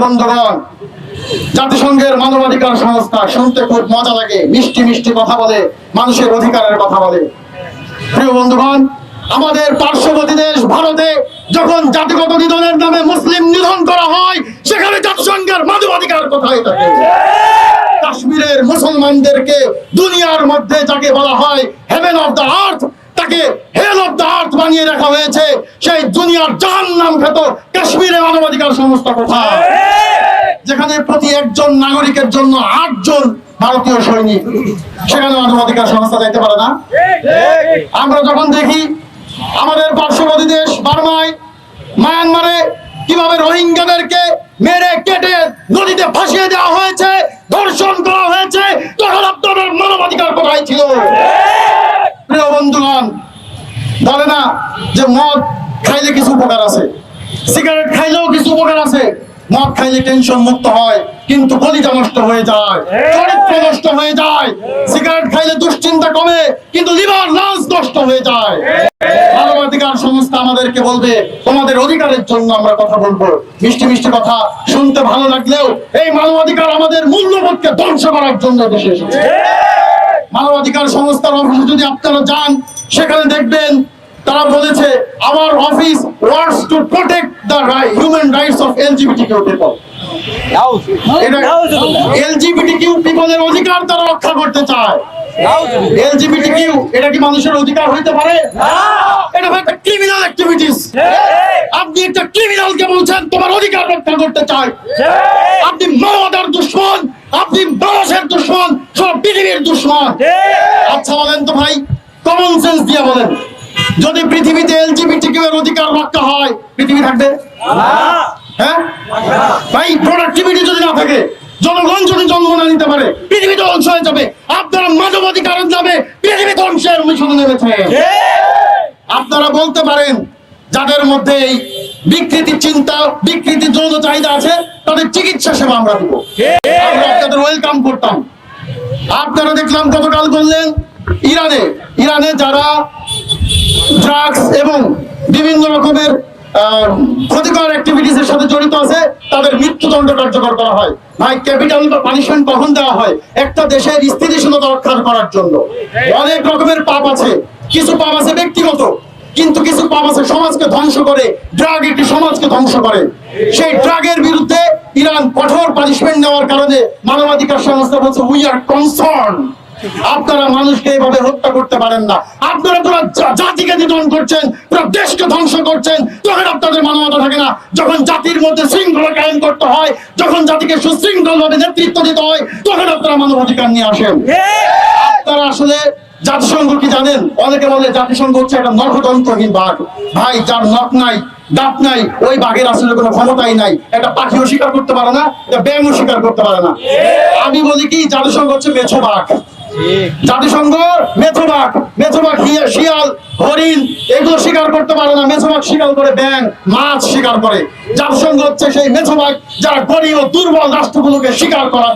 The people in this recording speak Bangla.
বন্ধুগণ, জাতিসংঘের মানবাধিকার সংস্থা শুনতে খুব মজা লাগে, মিষ্টি মিষ্টি কথা বলে, মানুষের অধিকারের কথা বলে। প্রিয় বন্ধুগণ, আমাদের পার্শ্ববর্তী দেশ ভারতে যখন জাতিগত নিধনের নামে মুসলিম নিধন করা হয়, সেখানে জাতিসংঘের মানবাধিকার কোথায় থাকে? কাশ্মীরের মুসলমানদেরকে দুনিয়ার মধ্যে যাকে বলা হয় হেভেন অফ দ্য আর্থ, তাকে হেল অফ দ্য আর্থ বানিয়ে রাখা হয়েছে। সেই দুনিয়ার জাহান্নাম খ্যাত কাশ্মীরের মানবাধিকার সংস্থা কোথায়? যেখানে প্রতি একজন নাগরিকের জন্য 8 জন ভারতীয় সৈনিক, সেখানে মানবাধিকার সংস্থা যাইতে পারে না। আমরা যখন দেখি আমাদের পার্শ্ববর্তী দেশ বার্মায়, মায়ানমারে কিভাবে রোহিঙ্গাদেরকে মেরে কেটে নদীতে ভাসিয়ে দেওয়া হয়েছে, ধর্ষণ করা হয়েছে, তখন আপনাদের মানবাধিকার কোথায় ছিল? প্রিয় বন্ধুগণ, বলে না যে মদ খাইলে কিছু উপকার আছে, সিগারেট খাইলেও কিছু উপকার আছে। মদ খাইলে টেনশন মুক্ত হয়, কিন্তু কলিজা নষ্ট হয়ে যায়, চরিত্র নষ্ট হয়ে যায়। সিগারেট খাইলে দুশ্চিন্তা কমে, কিন্তু লিভার লাংস নষ্ট হয়ে যায়। মানবাধিকার সংস্থা আমাদেরকে বলবে তোমাদের অধিকারের জন্য আমরা কথা বলবো। মিষ্টি মিষ্টি কথা শুনতে ভালো লাগলেও এই মানবাধিকার আমাদের মূল্যবোধকে ধ্বংস করার জন্য দেশে এসেছে। মানবাধিকার সংস্থার অফিসে যদি আপনারা যান, সেখানে দেখবেন তারা বলেছে our office wants to protect the human rights of LGBTQ people. LGBTQ পিপলের অধিকার তারা রক্ষা করতে চায়। LGBTQ এটা কি মানুষের অধিকার হইতে পারে? এটা একটা ক্রিমিনাল অ্যাক্টিভিটিস। আপনি একটা ক্রিমিনালকে বলছেন তোমার অধিকার রক্ষা করতে চায়। আপনি মানবতার দুশমন, আপনি মানুষের দুশমন, সব পৃথিবীর দুশমন। আচ্ছা বলেন তো ভাই, কমন সেন্স দিয়ে বলেন, যদি পৃথিবীতে এলজিবিটিকিউ এর অধিকার রক্ষা হয়, পৃথিবী থাকবে? হ্যাঁ ভাই, প্রোডাক্টিভিটি যদি না থাকে, জনগণ যদি জন্ম না নিতে পারে, পৃথিবী ধ্বংস হয়ে যাবে। আপনারা মানবাধিকারের নামে পৃথিবী ধ্বংসের মিশনে নেমেছে। আপনারা বলতে পারেন যাদের মধ্যে এই বিকৃতি চিন্তা, বিকৃতি যৌন চাহিদা আছে, তাদের চিকিৎসা সেবা আমরা দিব, আমরা আপনাদের ওয়েলকাম করতাম। আপনারা দেখলাম গতকাল বললেন ইরানে যারা ড্রাগস এবং বিভিন্ন রকমের ক্ষতিকর অ্যাক্টিভিটিস এর সাথে জড়িত আছে, তাদের মৃত্যুদণ্ড কার্যকর করা হয়। ভাই, ক্যাপিটাল বা পানিশমেন্ট কখন দেওয়া হয়? একটা দেশের স্থিতিশীলতা রক্ষা করার জন্য। অনেক রকমের পাপ আছে, কিছু পাপ আছে ব্যক্তিগত, কিন্তু কিছু পাপ আছে সমাজকে ধ্বংস করে। ড্রাগ একটি সমাজকে ধ্বংস করে। সেই ড্রাগের বিরুদ্ধে ইরান কঠোর পানিশমেন্ট নেওয়ার কারণে মানবাধিকার সংস্থা বলছে উই আর কনসার্ন। আপনারা মানুষকে এভাবে হত্যা করতে পারেন না। আপনারা পুরো জাতিকে নিধন করছেন, পুরো দেশকে ধ্বংস করছেন। তখন আপনাদের মানবতা থাকে না। যখন জাতির মধ্যে শৃঙ্খলা কায়েম করতে হয়, যখন জাতিকে সুশৃঙ্খল ভাবে নেতৃত্ব দিতে হয়, তখন আপনারা মানবাধিকার নিয়ে আসেন। আপনারা আসলে জাতিসংঘ কি জানেন? অনেকে বলে জাতিসংঘ হচ্ছে একটা নখদন্তহীন বাঘ। ভাই, যার নখ নাই, দাঁত নাই, ওই বাঘের আসলে কোনো ক্ষমতাই নাই। একটা পাখিও শিকার করতে পারে না, একটা ব্যাঙও শিকার করতে পারে না। আমি বলি কি, জাতিসংঘ হচ্ছে মেছো বাঘ। জাতিসংঘ মেথোবাঘ, শিয়াল, হরিণ এগুলো শিকার করতে পারে না। মেথোবাঘ শিকার করে ব্যাঙ, মাছ শিকার করে। জাতিসংঘ হচ্ছে সেই মেথোবাঘ যারা গরিব ও দুর্বল রাষ্ট্রগুলোকে শিকার করার